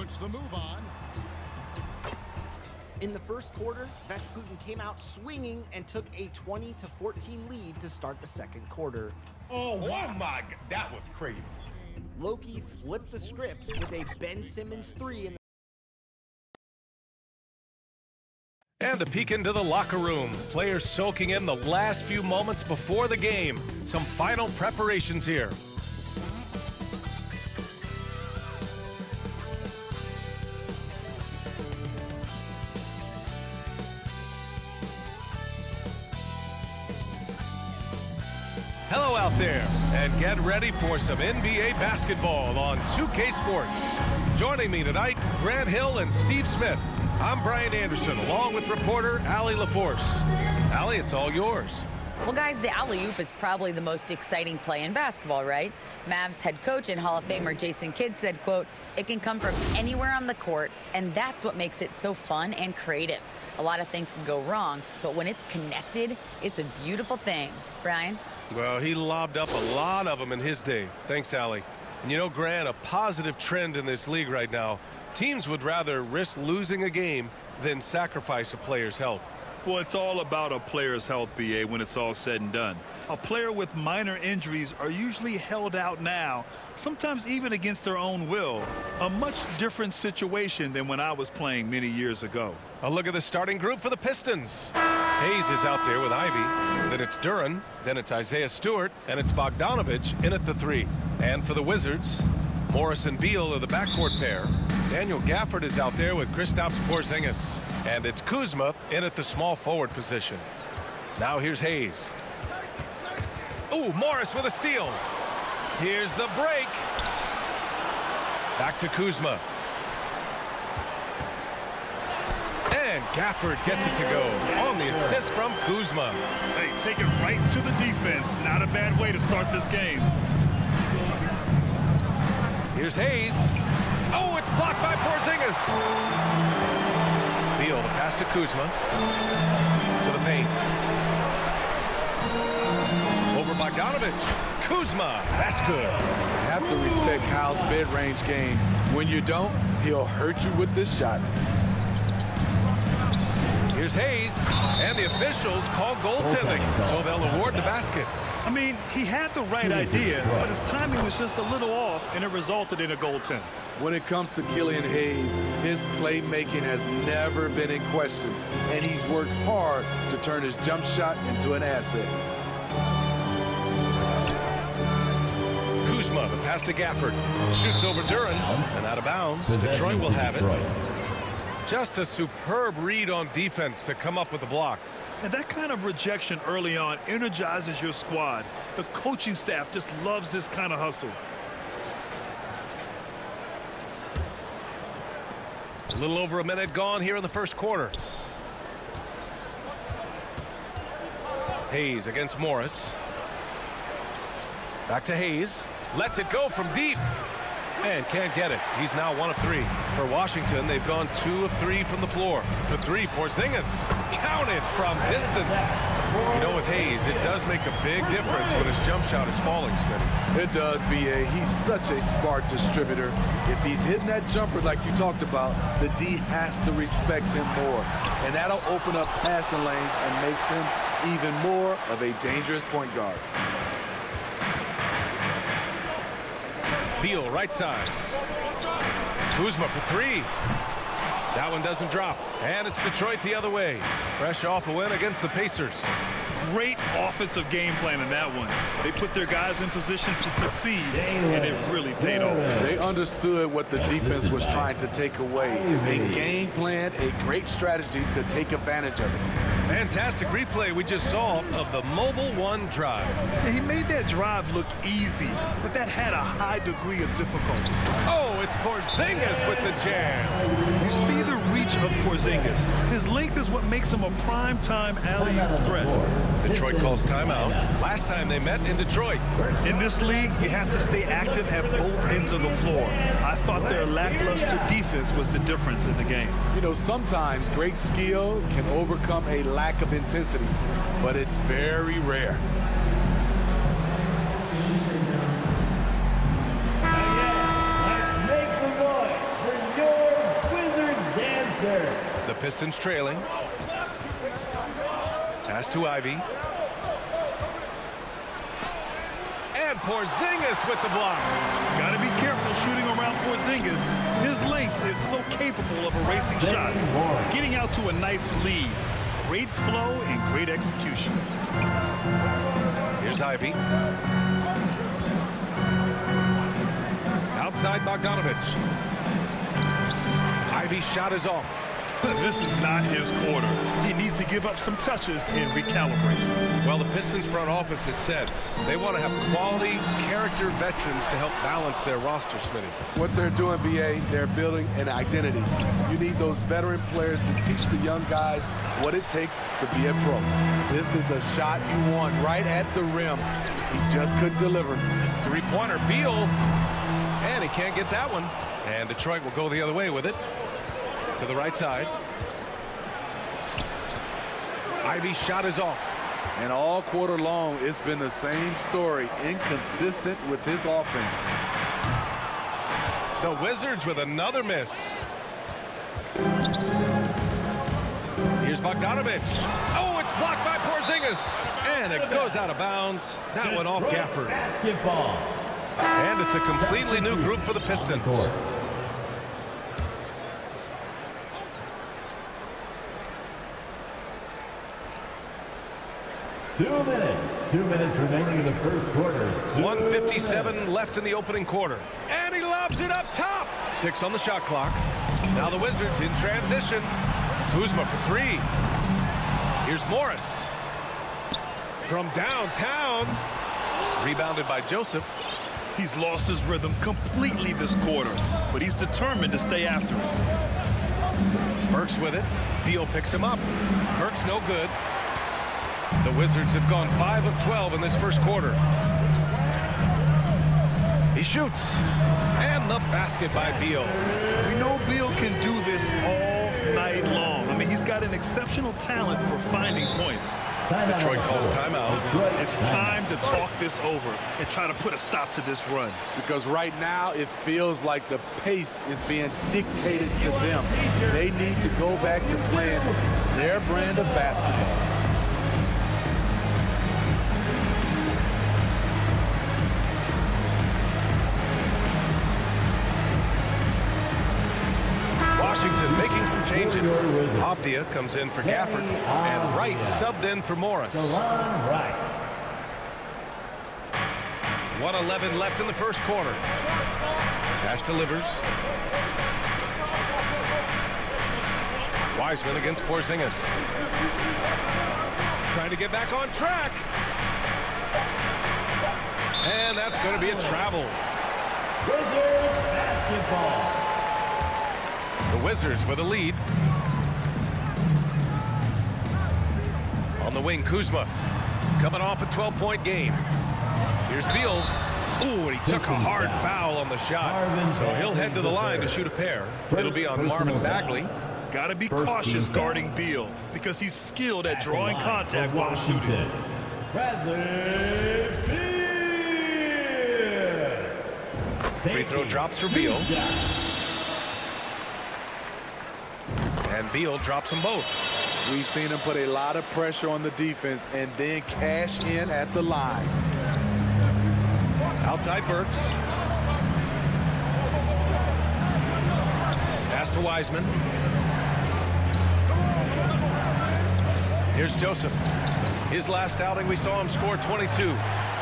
puts the move on. In the first quarter, Vesputin came out swinging and took a 20-14 lead to start the second quarter. Oh my God, that was crazy. Loki flipped the script with a Ben Simmons 3 in the And a peek into the locker room. Players soaking in the last few moments before the game. Some final preparations here. Hello out there, and get ready for some NBA basketball on 2K Sports. Joining me tonight, Grant Hill and Steve Smith. I'm Brian Anderson, along with reporter Allie LaForce. Allie, it's all yours. Well, guys, the alley-oop is probably the most exciting play in basketball, right? Mavs head coach and Hall of Famer Jason Kidd said, quote, "It can come from anywhere on the court, and that's what makes it so fun and creative. A lot of things can go wrong, but when it's connected, it's a beautiful thing." Brian? Well, he lobbed up a lot of them in his day. Thanks, Allie. And you know, Grant, a positive trend in this league right now. Teams would rather risk losing a game than sacrifice a player's health. Well, it's all about a player's health, B.A., when it's all said and done. A player with minor injuries are usually held out now, sometimes even against their own will. A much different situation than when I was playing many years ago. A look at the starting group for the Pistons. Hayes is out there with Ivy. Then it's Duran. Then it's Isaiah Stewart. And it's Bogdanovich in at the 3. And for the Wizards, Morris and Beal are the backcourt pair. Daniel Gafford is out there with Kristaps Porzingis. And it's Kuzma in at the small forward position. Now here's Hayes. Ooh, Morris with a steal. Here's the break. Back to Kuzma. And Gafford gets it to go on the assist from Kuzma. Hey, take it right to the defense. Not a bad way to start this game. Here's Hayes. Oh, it's blocked by Porzingis. Beal, the pass to Kuzma. To the paint. Over Bogdanovich. Kuzma, that's good. You have to respect Kyle's mid-range game. When you don't, he'll hurt you with this shot. Here's Hayes, and the officials call goaltending, so they'll award the basket. I mean, he had the right idea, but his timing was just a little off, and it resulted in a goaltend. When it comes to Killian Hayes, his playmaking has never been in question, and he's worked hard to turn his jump shot into an asset. Kuzma, the pass to Gafford. Shoots over Duran, and out of bounds. Detroit will have it. Just a superb read on defense to come up with the block. And that kind of rejection early on energizes your squad. The coaching staff just loves this kind of hustle. A little over a minute gone here in the first quarter. Hayes against Morris. Back to Hayes. Lets it go from deep. And can't get it. He's now 1 of 3. For Washington, they've gone 2 of 3 from the floor. For 3, Porzingis. Counted from distance. You know, with Hayes, it does make a big difference when his jump shot is falling, Smitty. It does, B.A. He's such a smart distributor. If he's hitting that jumper like you talked about, the D has to respect him more. And that'll open up passing lanes and makes him even more of a dangerous point guard. Beal, right side. Kuzma for 3. That one doesn't drop. And it's Detroit the other way. Fresh off a win against the Pacers. Great offensive game plan in that one. They put their guys in positions to succeed, and it really paid off. They understood what the defense was trying to take away. They game planned a great strategy to take advantage of it. Fantastic replay we just saw of the Mobile One drive. He made that drive look easy, but that had a high degree of difficulty. Oh, it's Porzingis with the jam. You see the reach of Porzingis. His length is what makes him a prime-time alley-oop threat. Detroit calls timeout. Last time they met in Detroit. In this league, you have to stay active at both ends of the floor. I thought their lackluster defense was the difference in the game. You know, sometimes great skill can overcome a lack of intensity, but it's very rare. Let's make some noise for your Pistons trailing. Pass to Ivy. And Porzingis with the block. Got to be careful shooting around Porzingis. His length is so capable of erasing shots. Getting out to a nice lead. Great flow and great execution. Here's Ivy. Outside Bogdanovich. Ivy's shot is off. This is not his quarter. He needs to give up some touches and recalibrate. Well, the Pistons front office has said they want to have quality character veterans to help balance their roster, Smitty. What they're doing, BA, they're building an identity. You need those veteran players to teach the young guys what it takes to be a pro. This is the shot you want right at the rim. He just couldn't deliver. Three-pointer, Beal. And he can't get that one. And Detroit will go the other way with it. To the right side. Ivy's shot is off. And all quarter long, it's been the same story. Inconsistent with his offense. The Wizards with another miss. Here's Bogdanovich. Oh, it's blocked by Porzingis. And it goes out of bounds. That one off Gafford. Basketball. And it's a completely new group for the Pistons. 2 minutes. 2 minutes remaining in the first quarter. 1:57 left in the opening quarter. And he lobs it up top. 6 on the shot clock. Now the Wizards in transition. Kuzma for 3. Here's Morris. From downtown. Rebounded by Joseph. He's lost his rhythm completely this quarter, but he's determined to stay after it. Burks with it. Beal picks him up. Burks no good. The Wizards have gone 5 of 12 in this first quarter. He shoots. And the basket by Beal. We know Beal can do this all night long. I mean, he's got an exceptional talent for finding points. Detroit calls timeout. It's time to talk this over and try to put a stop to this run. Because right now it feels like the pace is being dictated to them. They need to go back to playing their brand of basketball. Washington making some changes. Avdia comes in for Gafford, and Wright subbed in for Morris. 1:11 left in the first quarter. Pass to Livers. Wiseman against Porzingis. Trying to get back on track. And that's going to be a travel. Wizards basketball. The Wizards with a lead. On the wing, Kuzma. Coming off a 12-point game. Here's Beal. Ooh, and he took a hard foul on the shot. So he'll head to the line to shoot a pair. It'll be on Marvin Bagley. Got to be cautious guarding Beal because he's skilled at drawing contact while shooting. Free throw drops for Beal. And Beal drops them both. We've seen him put a lot of pressure on the defense and then cash in at the line. Outside Burks. Pass to Wiseman. Here's Joseph. His last outing, we saw him score 22.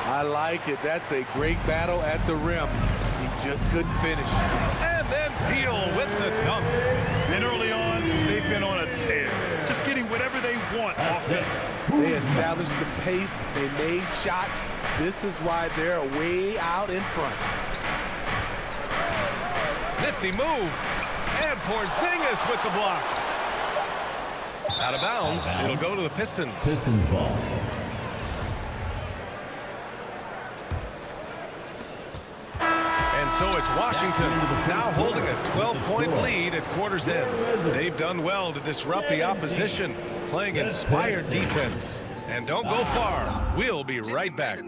I like it. That's a great battle at the rim. He just couldn't finish. And then Beal with the dunk. And early on, they've been on a tear. Just getting whatever they want offensively. They established the pace. They made shots. This is why they're way out in front. Nifty move. And Porzingis with the block. Out of bounds. It'll go to the Pistons. Pistons ball. And so it's Washington now holding a 12-point lead at quarter's end. They've done well to disrupt the opposition, playing inspired defense. And don't go far. We'll be right back.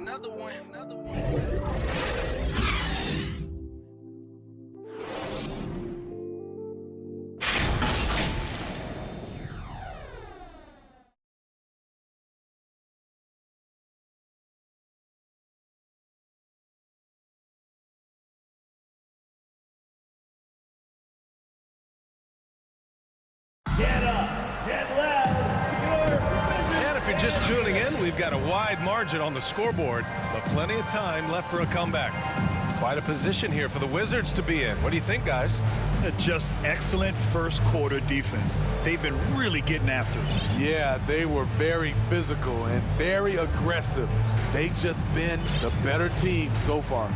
just tuning in, we've got a wide margin on the scoreboard, but plenty of time left for a comeback. Quite a position here for the Wizards to be in. What do you think, guys? Just excellent first quarter defense. They've been really getting after it. Yeah, they were very physical and very aggressive. They've just been the better team so far.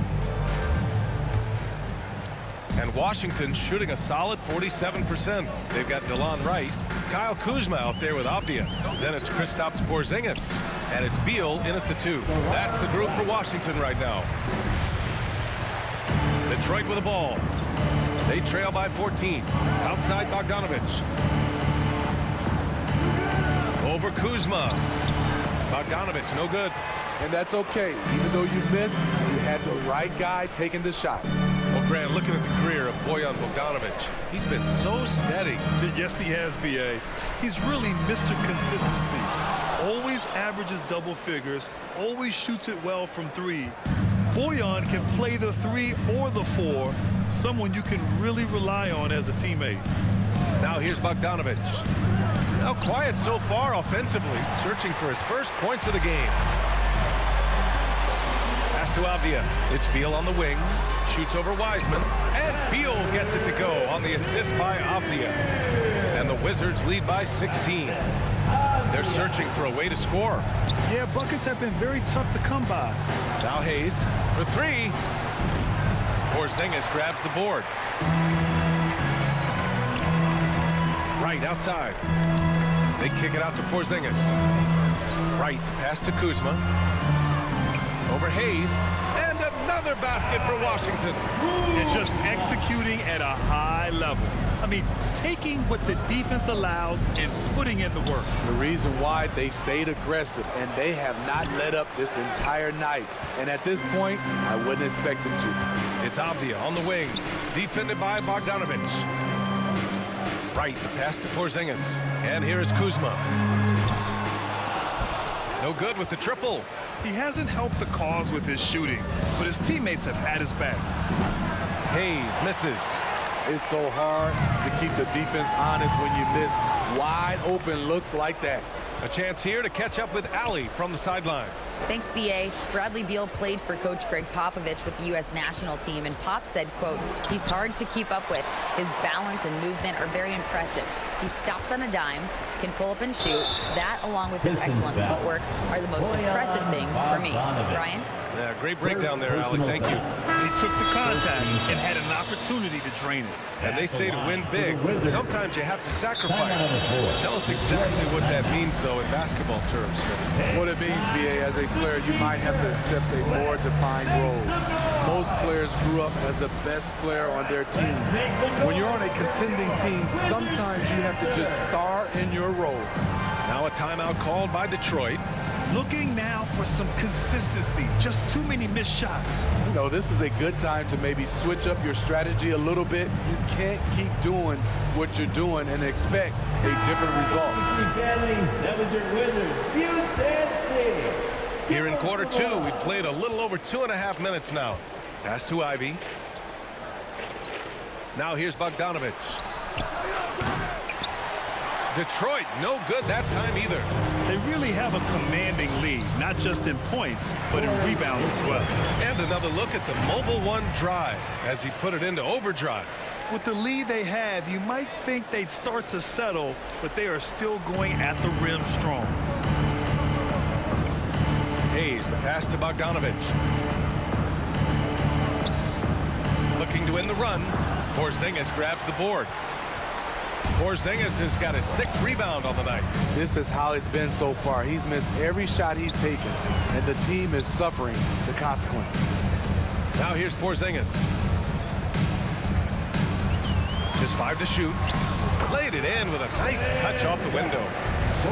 And Washington shooting a solid 47%. They've got DeLon Wright, Kyle Kuzma out there with Avdia. Then it's Kristaps Porzingis, and it's Beal in at the 2. That's the group for Washington right now. Detroit with the ball. They trail by 14. Outside Bogdanovich. Over Kuzma. Bogdanovich, no good. And that's okay. Even though you missed, you had the right guy taking the shot. Well, Grant, looking at the career of Bojan Bogdanovich, he's been so steady. Yes, he has, B.A. He's really Mr. Consistency. Always averages double figures, always shoots it well from 3. Bojan can play the 3 or the 4, someone you can really rely on as a teammate. Now here's Bogdanovich. Now quiet so far offensively, searching for his first points of the game. Pass to Avdia. It's Beal on the wing. Shoots over Wiseman. And Beal gets it to go on the assist by Avdia. And the Wizards lead by 16. They're searching for a way to score. Yeah, buckets have been very tough to come by. Now Hayes for 3. Porzingis grabs the board. Right outside. They kick it out to Porzingis. Right, pass to Kuzma. Over Hayes. And another basket for Washington. It's just executing at a high level. I mean, taking what the defense allows and putting in the work. The reason why they've stayed aggressive and they have not let up this entire night. And at this point, I wouldn't expect them to. It's Avdia on the wing. Defended by Bogdanovich. Right, the pass to Porzingis. And here is Kuzma. No good with the triple. He hasn't helped the cause with his shooting, but his teammates have had his back. Hayes misses. It's so hard to keep the defense honest when you miss wide open looks like that. A chance here to catch up with Allie from the sideline. Thanks, B.A. Bradley Beal played for Coach Greg Popovich with the U.S. national team, and Pop said, quote, he's hard to keep up with. His balance and movement are very impressive. He stops on a dime, can pull up and shoot. That, along with his excellent footwork, are the most impressive things for me. Brian? Yeah, great breakdown there, Allie. Thank you. He took the contact and had an opportunity to drain it. And they say to win big, sometimes you have to sacrifice. Tell us exactly what that means, though, in basketball terms. What it means, B.A., as a player, you might have to accept a more defined role. Most players grew up as the best player on their team. When you're on a contending team, sometimes you have to just star in your role. Now a timeout called by Detroit. Looking now for some consistency. Just too many missed shots. You know, this is a good time to maybe switch up your strategy a little bit. You can't keep doing what you're doing and expect a different result. That was your Wizards. Here in quarter 2, we've played a little over 2.5 minutes now. Pass to Ivy. Now here's Bogdanovich. Detroit, no good that time either. They really have a commanding lead, not just in points, but in rebounds as well. And another look at the Mobile One drive as he put it into overdrive. With the lead they have, you might think they'd start to settle, but they are still going at the rim strong. Hayes, the pass to Bogdanovich. Looking to win the run. Porzingis grabs the board. Porzingis has got his 6th rebound on the night. This is how it's been so far. He's missed every shot he's taken, and the team is suffering the consequences. Now here's Porzingis. Just 5 to shoot. Laid it in with a nice touch off the window.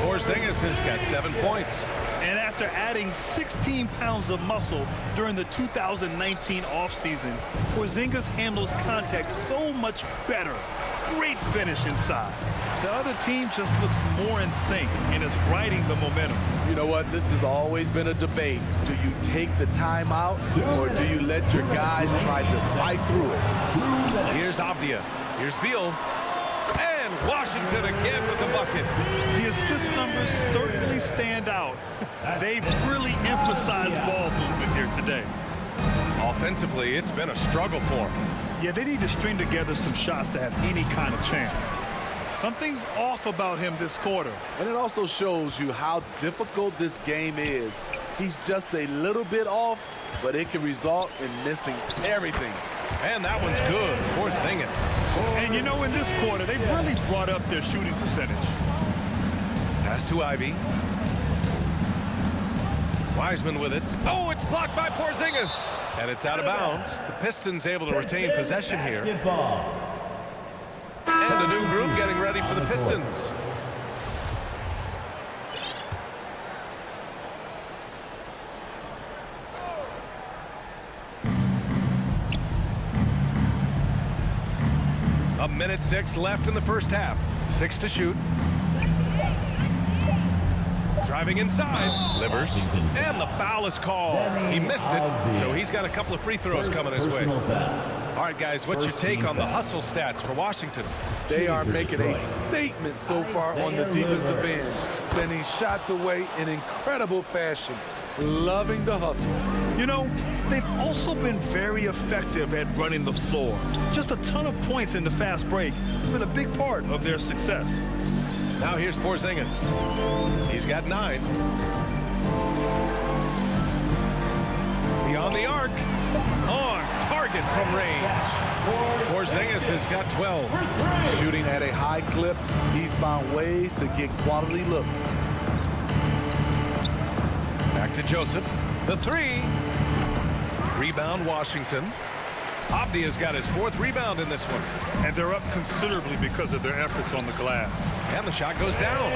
Porzingis has got 7 points. And after adding 16 pounds of muscle during the 2019 offseason, Porzingis handles contact so much better. Great finish inside. The other team just looks more in sync and is riding the momentum. You know what? This has always been a debate. Do you take the time out, or do you let your guys try to fight through it? Here's Avdia. Here's Beal. And And Washington again with the bucket. The assist numbers certainly stand out. They've really emphasized ball movement here today. Offensively, it's been a struggle for them. Yeah, they need to string together some shots to have any kind of chance. Something's off about him this quarter. And it also shows you how difficult this game is. He's just a little bit off, but it can result in missing everything. And that one's good for Porzingis. And you know, in this quarter, they've really brought up their shooting percentage. Pass to Ivy. Wiseman with it. Oh, it's blocked by Porzingis. And it's out of bounds. The Pistons able to retain possession here. And a new group getting ready for the Pistons. A minute 6 left in the first half. 6 to shoot. Driving inside. Livers. And the foul is called. He missed it, so he's got a couple of free throws coming his way. All right, guys, what's your take on the hustle stats for Washington? They are making a statement so far on the defensive end, sending shots away in incredible fashion. Loving the hustle. You know, they've also been very effective at running the floor. Just a ton of points in the fast break has been a big part of their success. Now here's Porzingis. He's got 9. Beyond the arc. On target from range. Porzingis has got 12. Shooting at a high clip, he's found ways to get quality looks. Back to Joseph. The 3. Rebound Washington. Abdia's got his 4th rebound in this one. And they're up considerably because of their efforts on the glass. And the shot goes down.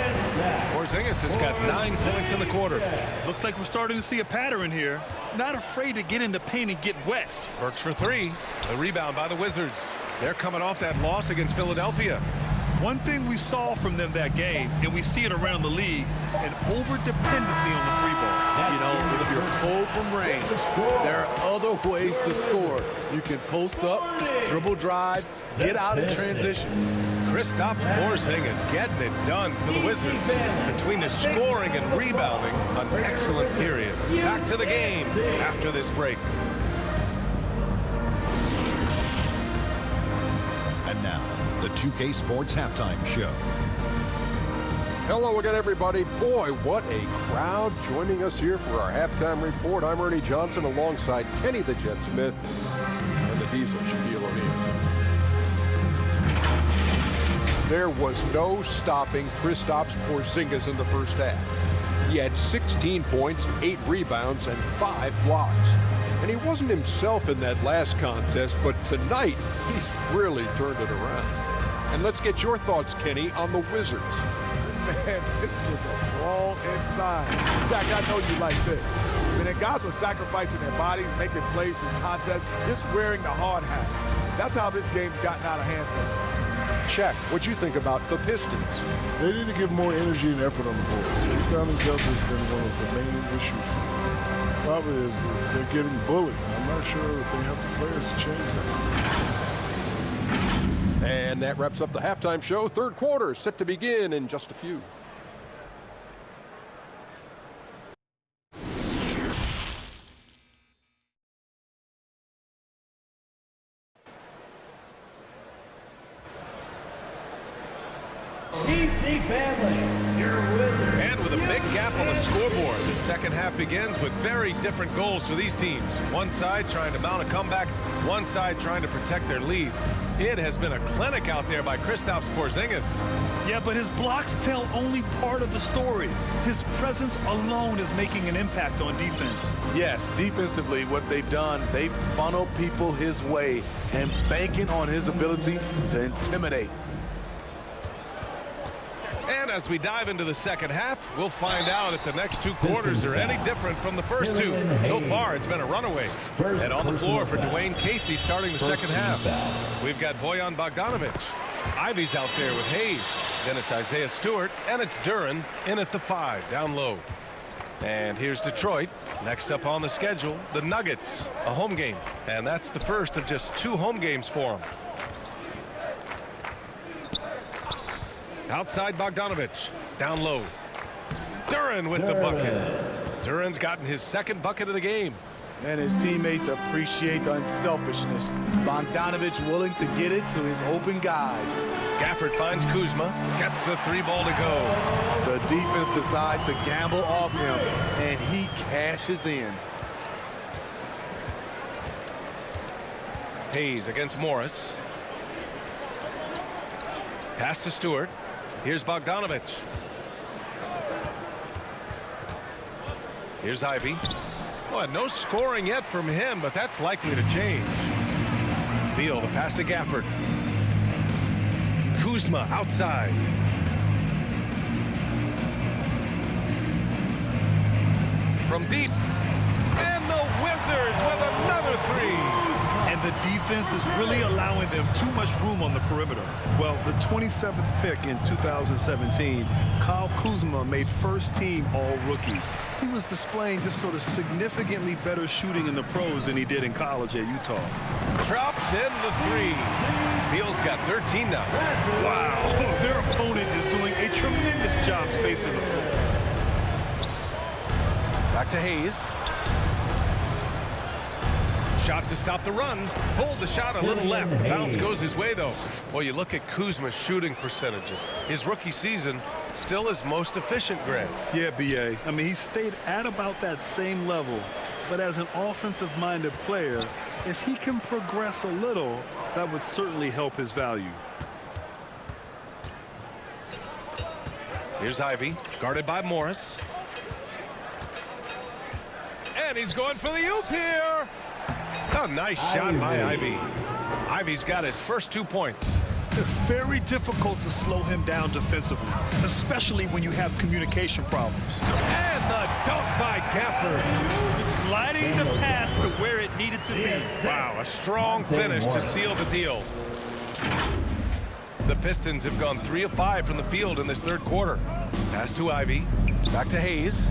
Porzingis has got 9 points in the quarter. Looks like we're starting to see a pattern here. Not afraid to get in the paint and get wet. Works for 3. The rebound by the Wizards. They're coming off that loss against Philadelphia. One thing we saw from them that game, and we see it around the league, an over-dependency on the 3-ball. You know, if you're cold from range, there are other ways to score. You can post up, dribble drive, get out in transition. Kristaps Porzingis getting it done for the Wizards. Between the scoring and rebounding, an excellent period. Back to the game after this break. And now, the 2K Sports Halftime Show. Hello again, everybody. Boy, what a crowd joining us here for our halftime report. I'm Ernie Johnson alongside Kenny the Jet Smith and the Diesel Shaquille O'Neal. There was no stopping Kristaps Porzingis in the first half. He had 16 points, 8 rebounds, and 5 blocks. And he wasn't himself in that last contest, but tonight, he's really turned it around. And let's get your thoughts, Kenny, on the Wizards. Man, this was a brawl inside. Shaq, I know you like this. I mean, guys were sacrificing their bodies, making plays in contests, just wearing the hard hat. That's how this game's gotten out of hand. Shaq, what'd you think about the Pistons? They need to give more energy and effort on the board. Rebounding jump has been one of the main issues. Probably is they're getting bullied. I'm not sure if they have the players to change that. And that wraps up the halftime show. Third quarter set to begin in just a few. DC family, your Wizards. And with a big gap on the scoreboard, the second half begins with very different goals for these teams. One side trying to mount a comeback, one side trying to protect their lead. It has been a clinic out there by Kristaps Porzingis. Yeah, but his blocks tell only part of the story. His presence alone is making an impact on defense. Yes, defensively, what they've done, they funnel people his way and banking on his ability to intimidate. And as we dive into the second half, we'll find out if the next 2 quarters are any different from the first 2. So far, it's been a runaway. And on the floor for Dwayne Casey starting the second half. We've got Bojan Bogdanovic. Ivy's out there with Hayes. Then it's Isaiah Stewart, and it's Duren in at the 5, down low. And here's Detroit. Next up on the schedule, the Nuggets, a home game. And that's the first of just 2 home games for them. Outside Bogdanovich. Down low. Duren with the bucket. Duren's gotten his second bucket of the game. And his teammates appreciate the unselfishness. Bogdanovich willing to get it to his open guys. Gafford finds Kuzma. Gets the 3 ball to go. The defense decides to gamble off him, and he cashes in. Hayes against Morris. Pass to Stewart. Here's Bogdanovich. Here's Ivy. Well, no scoring yet from him, but that's likely to change. Beal, the pass to Gafford. Kuzma outside. From deep. And the Wizards with another 3. And the defense is really allowing them too much room on the perimeter. Well, the 27th pick in 2017, Kyle Kuzma made first team All-Rookie. He was displaying just sort of significantly better shooting in the pros than he did in college at Utah. Drops in the 3. Beal's got 13 now. Wow, their opponent is doing a tremendous job spacing the floor. Back to Hayes. Shot to stop the run. Pulled the shot a little left. The bounce goes his way, though. Well, you look at Kuzma's shooting percentages. His rookie season still his most efficient, Greg. Yeah, B.A. I mean, he stayed at about that same level. But as an offensive-minded player, if he can progress a little, that would certainly help his value. Here's Ivy, guarded by Morris. And he's going for the oop here. A nice shot by Ivy. Ivy's got his first 2 points. It's very difficult to slow him down defensively, especially when you have communication problems. And the dunk by Gafford. Sliding the pass to where it needed to be. Wow, a strong finish to seal the deal. The Pistons have gone 3 of 5 from the field in this third quarter. Pass to Ivy. Back to Hayes.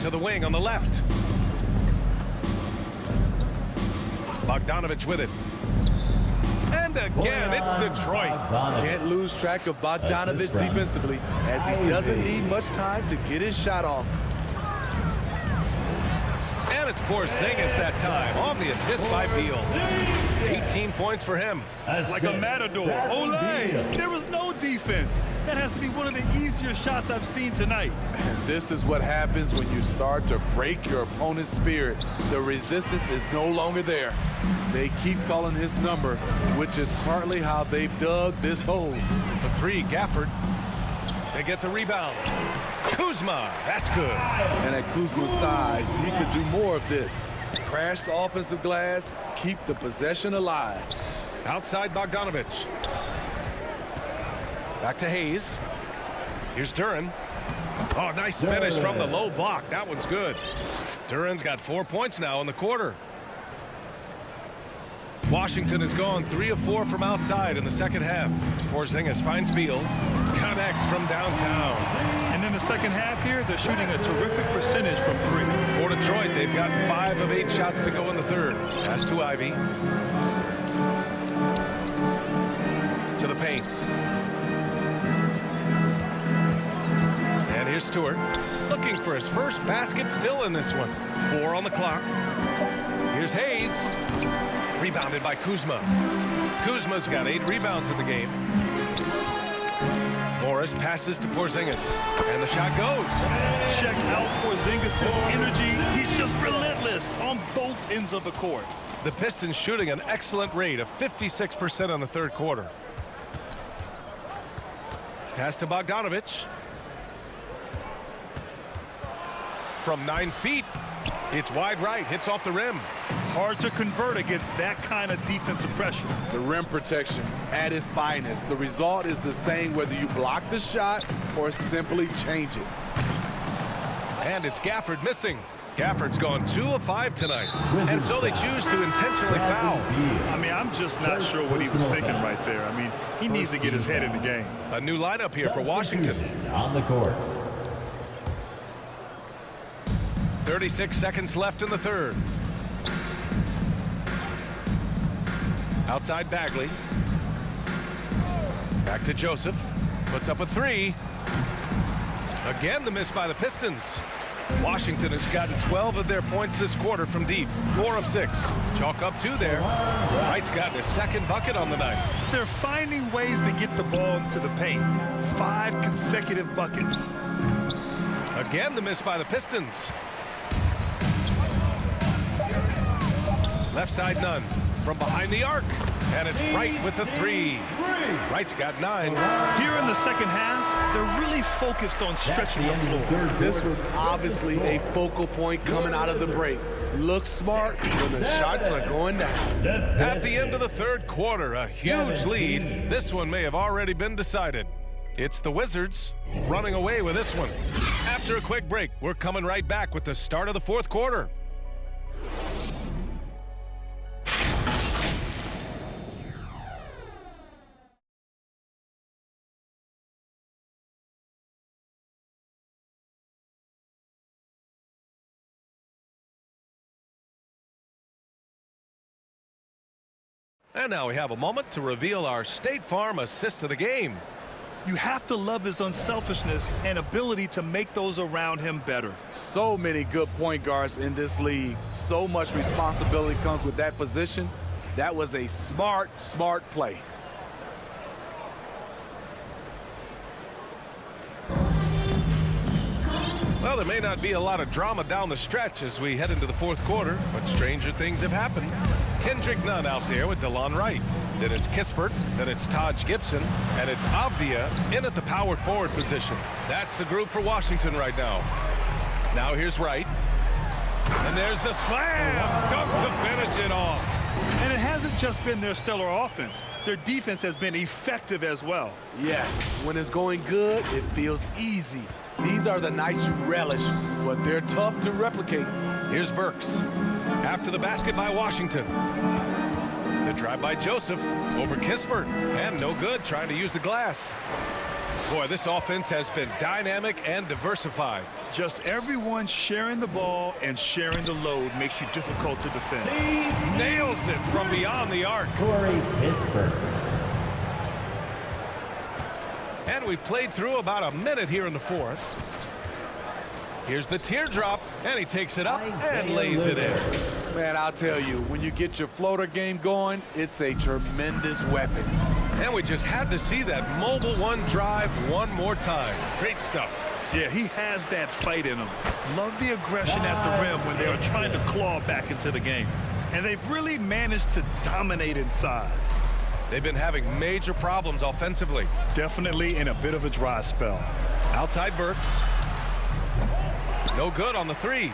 To the wing on the left. Bogdanovich with it. And again, it's Detroit. Can't lose track of Bogdanovich defensively, as he doesn't need much time to get his shot off. And it's Porzingis that time on the assist by Beal. 18 points for him. Like a matador. Olay! There was no defense. That has to be one of the easier shots I've seen tonight. And this is what happens when you start to break your opponent's spirit. The resistance is no longer there. They keep calling his number, which is partly how they've dug this hole. The 3, Gafford. They get the rebound. Kuzma, that's good. And at Kuzma's size, he could do more of this. Crash the offensive glass, keep the possession alive. Outside Bogdanovich. Back to Hayes. Here's Duren. Oh, nice finish from the low block. That one's good. Duren's got 4 points now in the quarter. Washington has gone 3 of 4 from outside in the second half. Porzingis finds Beal. Connects from downtown. And in the second half here, they're shooting a terrific percentage from 3. For Detroit, they've gotten 5 of 8 shots to go in the third. Pass to Ivy. To the paint. And here's Stewart. Looking for his first basket still in this one. 4 on the clock. Here's Hayes. Rebounded by Kuzma. Kuzma's got 8 rebounds in the game. Morris passes to Porzingis. And the shot goes. Check out Porzingis' energy. He's just relentless on both ends of the court. The Pistons shooting an excellent rate of 56% on the third quarter. Pass to Bogdanovich. From 9 feet. It's wide right. Hits off the rim. Hard to convert against that kind of defensive pressure. The rim protection at its finest. The result is the same whether you block the shot or simply change it. And it's Gafford missing. Gafford's gone 2 of 5 tonight. And so they choose to intentionally foul. I mean, I'm just not sure what he was thinking right there. I mean, he needs to get his head in the game. A new lineup here for Washington. On the court. 36 seconds left in the third. Outside Bagley. Back to Joseph. Puts up a three. Again, the miss by the Pistons. Washington has gotten 12 of their points this quarter from deep. 4 of 6. Chalk up 2 there. Wright's gotten his second bucket on the night. They're finding ways to get the ball into the paint. 5 consecutive buckets. Again, the miss by the Pistons. Left side none. From behind the arc. And it's Wright with the 3. Wright's got 9. Here in the second half, they're really focused on stretching the floor. This was obviously a focal point coming out of the break. Look smart when the shots are going down. At the end of the third quarter, a huge lead. This one may have already been decided. It's the Wizards running away with this one. After a quick break, we're coming right back with the start of the fourth quarter. And now we have a moment to reveal our State Farm assist of the game. You have to love his unselfishness and ability to make those around him better. So many good point guards in this league. So much responsibility comes with that position. That was a smart play. Well, there may not be a lot of drama down the stretch as we head into the fourth quarter, but stranger things have happened. Kendrick Nunn out there with DeLon Wright. Then it's Kispert, then it's Taj Gibson, and it's Abdia in at the power forward position. That's the group for Washington right now. Now here's Wright. And there's the slam! Dunk to finish it off. And it hasn't just been their stellar offense. Their defense has been effective as well. Yes, when it's going good, it feels easy. These are the nights you relish, but they're tough to replicate. Here's Burks. After the basket by Washington. The drive by Joseph over Kispert. And no good, trying to use the glass. Boy, this offense has been dynamic and diversified. Just everyone sharing the ball and sharing the load makes you difficult to defend. He nails it from beyond the arc. Corey Kispert. And we played through about a minute here in the fourth. Here's the teardrop, and he takes it up and lays it in. Man, I'll tell you, when you get your floater game going, it's a tremendous weapon. And we just had to see that mobile one drive one more time. Great stuff. Yeah, he has that fight in him. Love the aggression at the rim when they are trying to claw back into the game. And they've really managed to dominate inside. They've been having major problems offensively. Definitely in a bit of a dry spell. Outside Burks. No good on the 3.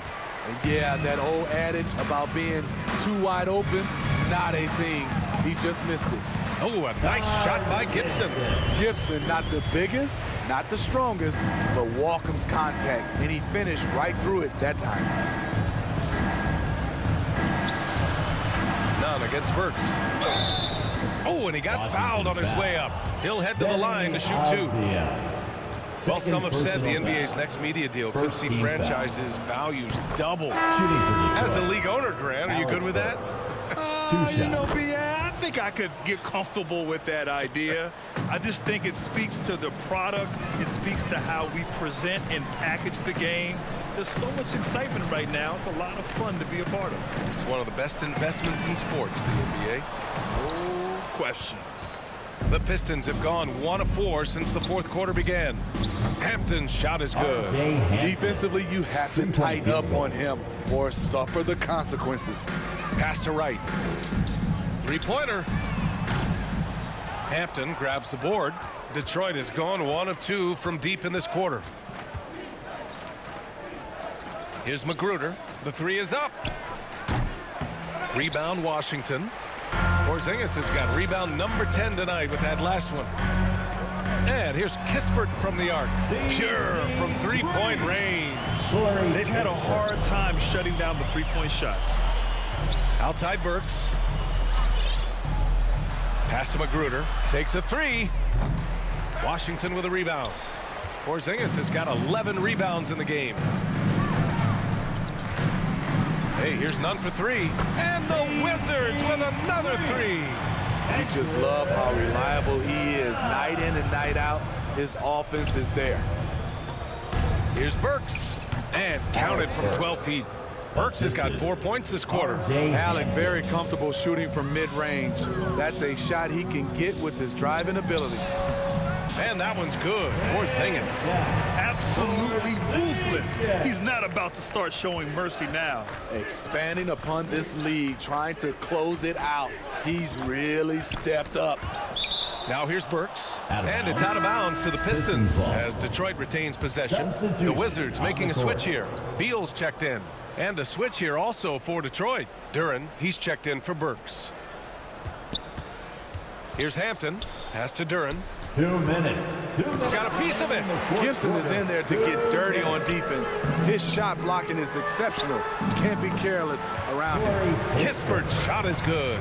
And yeah, that old adage about being too wide open, not a thing. He just missed it. Oh, a nice shot by Gibson. Gibson, not the biggest, not the strongest, but Walkham's contact, and he finished right through it that time. None against Burks. Oh, and he got fouled on his way up. He'll head to the line to shoot 2. Well, some have said the NBA's next media deal could see franchises' values double. As a league owner, Grant, are you good with that? You know, I think I could get comfortable with that idea. I just think it speaks to the product. It speaks to how we present and package the game. There's so much excitement right now. It's a lot of fun to be a part of. It's one of the best investments in sports, the NBA. No question. The Pistons have gone 1 of 4 since the fourth quarter began. Hampton's shot is good. Defensively, you have to tighten up on him or suffer the consequences. Pass to Wright. Three-pointer. Hampton grabs the board. Detroit has gone 1 of 2 from deep in this quarter. Here's Magruder. The 3 is up. Rebound Washington. Porzingis has got rebound number 10 tonight with that last one. And here's Kispert from the arc. Pure from three-point range. They've had a hard time shutting down the three-point shot. Outside Burks. Pass to Magruder. Takes a 3. Washington with a rebound. Porzingis has got 11 rebounds in the game. Hey, here's Nunn for 3. And the Wizards with another 3. You just love how reliable he is. Night in and night out, his offense is there. Here's Burks. And counted from 12 feet. Burks has got 4 points this quarter. Alec very comfortable shooting from mid-range. That's a shot he can get with his driving ability. And that one's good. Porzingis. Absolutely ruthless. He's not about to start showing mercy now. Expanding upon this lead, trying to close it out. He's really stepped up. Now here's Burks. And it's out of bounds to the Pistons as Detroit retains possession. The Wizards making a switch here. Beal's checked in. And a switch here also for Detroit. Duren, he's checked in for Burks. Here's Hampton. Pass to Duren. 2 minutes. Got a piece of it. Gibson is in there to get dirty on defense. His shot blocking is exceptional. Can't be careless around him. Kispert's shot is good.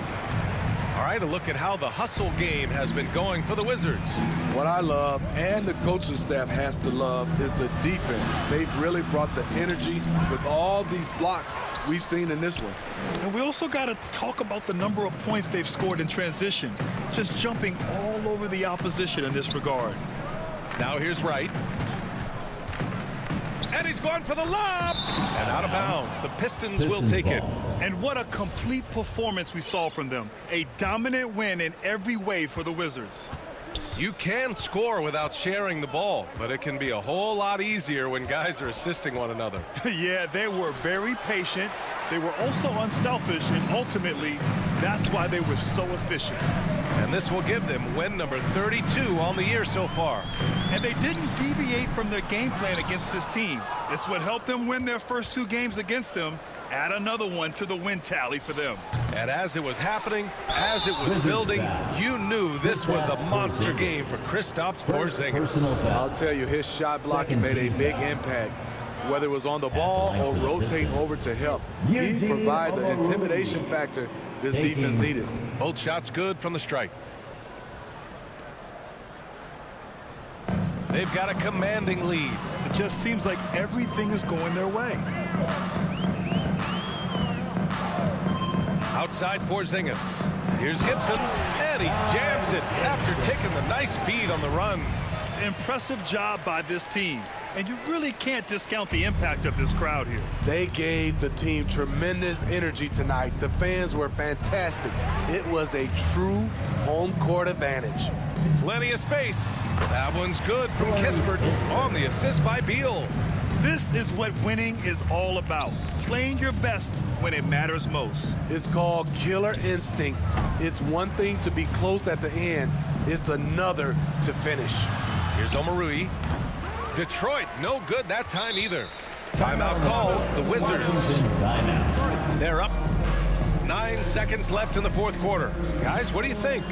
All right, a look at how the hustle game has been going for the Wizards. What I love, and the coaching staff has to love, is the defense. They've really brought the energy with all these blocks we've seen in this one. And we also got to talk about the number of points they've scored in transition. Just jumping all over the opposition in this regard. Now here's Wright. And he's going for the lob. And out of bounds. The Pistons will take it. And what a complete performance we saw from them. A dominant win in every way for the Wizards. You can score without sharing the ball, but it can be a whole lot easier when guys are assisting one another. Yeah, they were very patient. They were also unselfish, and ultimately, that's why they were so efficient. And this will give them win number 32 on the year so far. And they didn't deviate from their game plan against this team. It's what helped them win their first 2 games against them. Add another one to the win tally for them. And as it was happening, as it was building, you knew this was a monster game for Kristaps Porzingis. I'll tell you, his shot blocking made a big impact. Whether it was on the ball or rotate over to help, he provided the intimidation factor this defense needed. Both shots good from the strike. They've got a commanding lead. It just seems like everything is going their way. Outside Porzingis. Here's Gibson, and he jams it after taking the nice feed on the run. Impressive job by this team, and you really can't discount the impact of this crowd here. They gave the team tremendous energy tonight. The fans were fantastic. It was a true home court advantage. Plenty of space. That one's good from Kispert on the assist by Beal. This is what winning is all about. Playing your best when it matters most. It's called killer instinct. It's one thing to be close at the end. It's another to finish. Here's Omarui. Detroit, no good that time either. Timeout called. The Wizards. They're up. 9 seconds left in the fourth quarter. Guys, what do you think?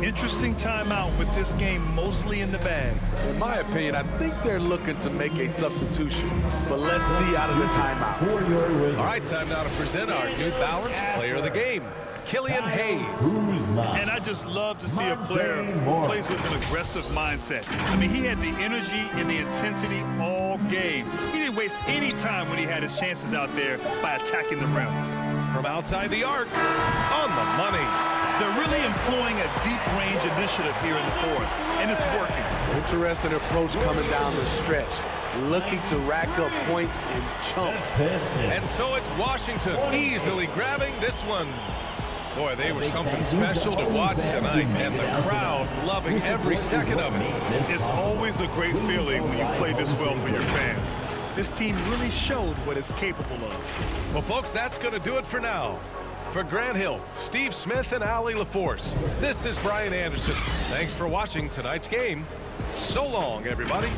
Interesting timeout with this game mostly in the bag. In my opinion, I think they're looking to make a substitution. But let's see out of the timeout. All right, time now to present our New Balance Player of the Game, Killian Hayes. And I just love to see a player who plays with an aggressive mindset. I mean, he had the energy and the intensity all game. He didn't waste any time when he had his chances out there by attacking the rim. From outside the arc, on the money. They're really employing a deep range initiative here in the fourth, and it's working. Interesting approach coming down the stretch, looking to rack up points in chunks. And so it's Washington easily grabbing this one. Boy, they were something special to watch tonight, and the crowd loving every second of it. It's always a great feeling when you play this well for your fans. This team really showed what it's capable of. Well, folks, that's going to do it for now. For Grant Hill, Steve Smith, and Allie LaForce, this is Brian Anderson. Thanks for watching tonight's game. So long, everybody.